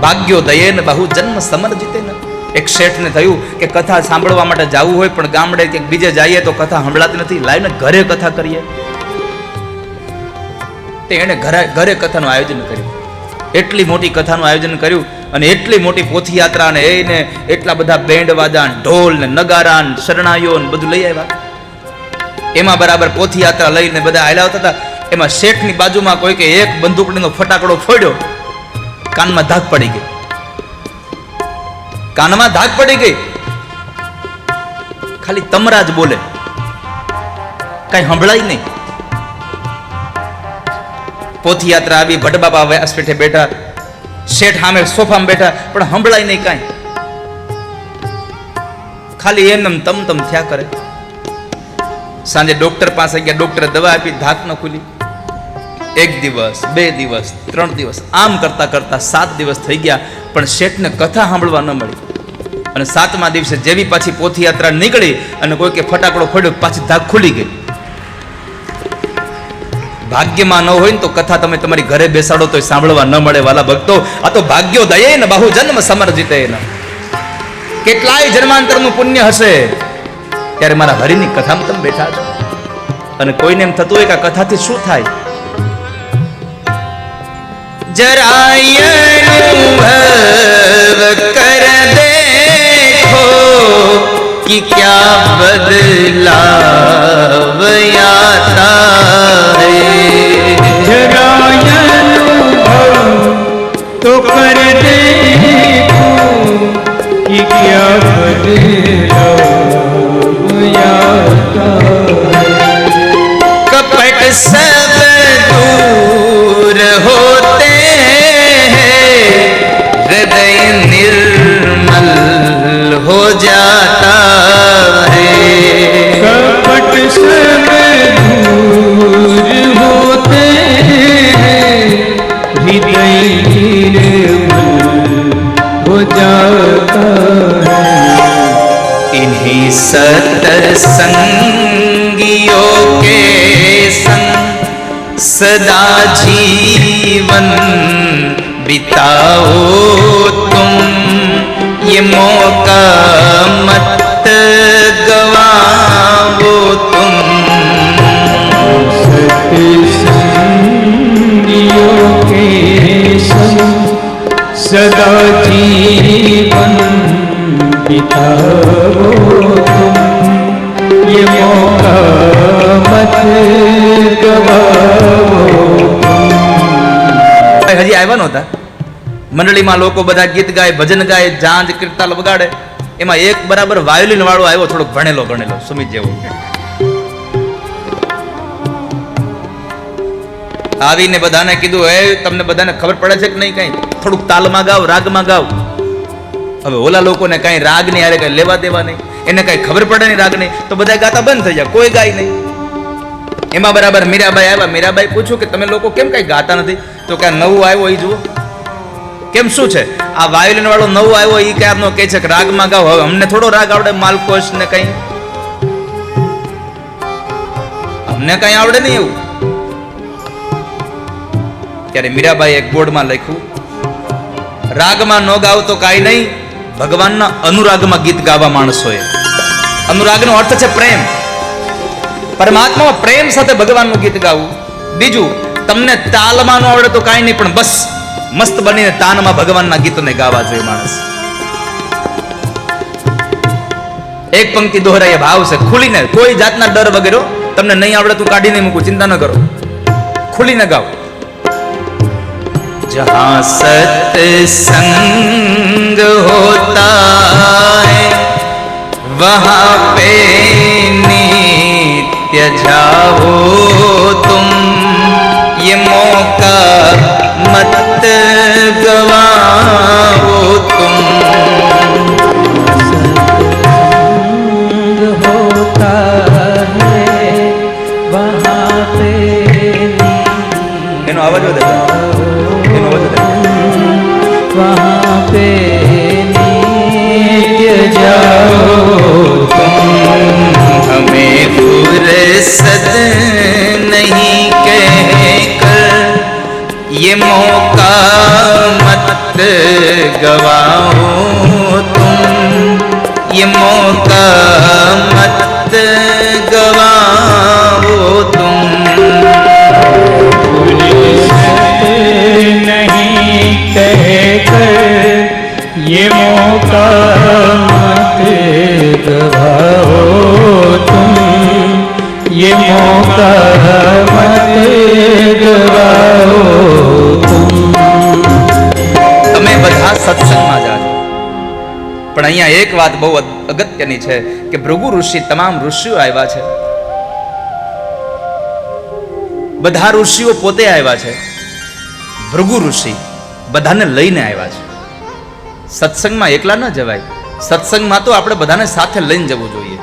ભાગ્યો દયેન બહુ જન્મ સમર્જિતે ન. એક શેઠને થયું કે કથા સાંભળવા માટે જવું હોય પણ ગામડે કે બીજે જઈએ તો કથા સંભળાતી નથી, લાવીને ઘરે કથા કરીએ. તે એણે ઘરે કથાનું આયોજન કર્યું. એટલી મોટી કથાનું આયોજન કર્યું અને એટલી મોટી પોથીયાત્રા ને એને એટલા બધા બેન્ડ વાજા ઢોલ ને નગારા ને શરણાઈઓ ને બધું લઈ આવ્યા. એમાં બરાબર પોથીયાત્રા લઈને બધા આયલા હતા. એમાં શેઠની બાજુમાં કોઈ કે એક બંદૂકડીનો ફટાકડો ફોડ્યો, કાનમાં ધાક પડી ગઈ. કાનમાં ધાક પડી ગઈ. ખાલી તમરા જ બોલે, કઈ સંભળાય નહીં. પોથીયાત્રા આવી, ભટબાપા વ્યાસ પેઠે બેઠા, શેઠ સામે સોફામાં બેઠા, પણ સંભળાય નહીં કાંઈ. ખાલી એમ તમ તમ થયા કરે. સાંજે ડોક્ટર પાસે ગયા, ડોક્ટરે દવા આપી, ધાક ન ખુલી. 1 દિવસ 2 દિવસ 3 દિવસ આમ કરતા કરતા 7 દિવસ થઈ ગયા, પણ શેઠને કથા સાંભળવા ન મળી. અને 7મા દિવસે જેવી પાછી પોથીયાત્રા નીકળી અને કોઈ કે ફટાકડો ફોડ્યો, પાછી ધાક ખુલી ગઈ. ભાગ્યમાં ન હોય ને તો કથા તમે તમારી ઘરે બેસાડો તો સાંભળવા ન મળે. વાલા ભક્તો, આ તો ભાગ્યો દયે ને બહુ જન્મ સમર્જિતે ન. કેટલાય જન્માંતરનું પુણ્ય હશે ત્યારે મારા હરિની કથામાં તમે બેઠા છો. અને કોઈને એમ થતું હોય કે આ કથાથી શું થાય, जरा अनुभव कर देखो कि क्या बदलाव आता है. जरा अनुभव तो कर देखो कि क्या बदलाव आता है. कपट सब दूर होते हृदय निर्मल हो जाता है. कपट सब दूर होते हैं, हृदय निर्मल हो जाता है. इन्हीं सत्संगियों के संग सदा जीवन बिताओ तुम, ये मौका मत गवाओ तुम. सत्संगियों के संग सदा जीवन बिताओ तुम, ये मौका मत गवाओ. હજી આવ્યા નહોતા. મંડળીમાં લોકો બધા ગીત ગાય, ભજન ગાય, જાંજ કીર્તાલ વગાડે. એમાં એક બરાબર વાયોલિન વાળો આવ્યો, થોડોક ભણેલો સુમિત જેવો. આવીને બધાને કીધું, હે તમને બધાને ખબર પડે છે કે નહીં કઈ, થોડુંક તાલમાં ગાવ, રાગમાં ગાવ. હવે ઓલા લોકોને કઈ રાગ નહીં, આરે કઈ લેવા દેવા નહીં, એને કઈ ખબર પડે નહીં રાગ નહીં, તો બધા ગાતા બંધ થઈ જાય, કોઈ ગાય નહીં. એમાં બરાબર મીરાબાઈ આવ્યા. મીરાબાઈ પૂછ્યું કે તમે લોકો કેમ કઈ ગાતા નથી? તો કે નવું આવ્યો એ જુઓ. કેમ શું છે? આ વાયોલિન વાળો નવું આવ્યો એ ક્યારનો કહે છે કે રાગમાં ગાવ. હવે અમને થોડો રાગ આવડે, માલકોશ ને કઈ અમને કઈ આવડે નહીં એવું. ત્યારે મીરાબાઈ એક બોર્ડમાં લખ્યું, રાગમાં ન ગાવ તો કાંઈ નહીં, ભગવાનના અનુરાગમાં ગીત ગાવા માણસોએ. અનુરાગનો અર્થ છે પ્રેમ. પરમાત્મા પ્રેમ સાથે ભગવાનનું ગીત ગાવું. બીજું, તમને તાલમાં ન આવડે તો કાંઈ નહીં, પણ બસ મસ્ત બનીને તાનમાં ભગવાનના ગીતોને ગાવા જોઈએ માણસ. એક પંક્તિ દોહરાય ભાવ છે, ખુલીને, કોઈ જાતના ડર વગેરે. તમને નહીં આવડે તો કાઢીને મૂકું, ચિંતા ન કરો, ખુલીને ગાઓ. जहाँ सत्संग होता है वहाँ पे नित्य जाओ तुम, ये मौका मत गवाओ तुम. सत्संग होता है वहाँ पे એનો અવાજ વધે, એનો અવાજ વધે. वहाँ पे नित्य जाओ तुम, हमें फुर्सत नहीं कहकर ये मौका मत गवाओ तुम, ये मौका मत गवाओ तुम। नहीं कहकर ये मौका मत गवाओ तुम, ये मौका मत गवाओ तुम। તમે બધા સત્સંગમાં જાજો, પણ અહીંયા એક વાત બહુ અગત્યની છે કે ભૃગુ ઋષિ, તમામ ઋષિઓ આવ્યા છે, બધા ઋષિઓ પોતે આવ્યા છે, ભૃગુ ઋષિ બધાને લઈને આવ્યા છે. સત્સંગમાં એકલા ન જવાય, સત્સંગમાં તો આપણે બધાને સાથે લઈને જવું જોઈએ.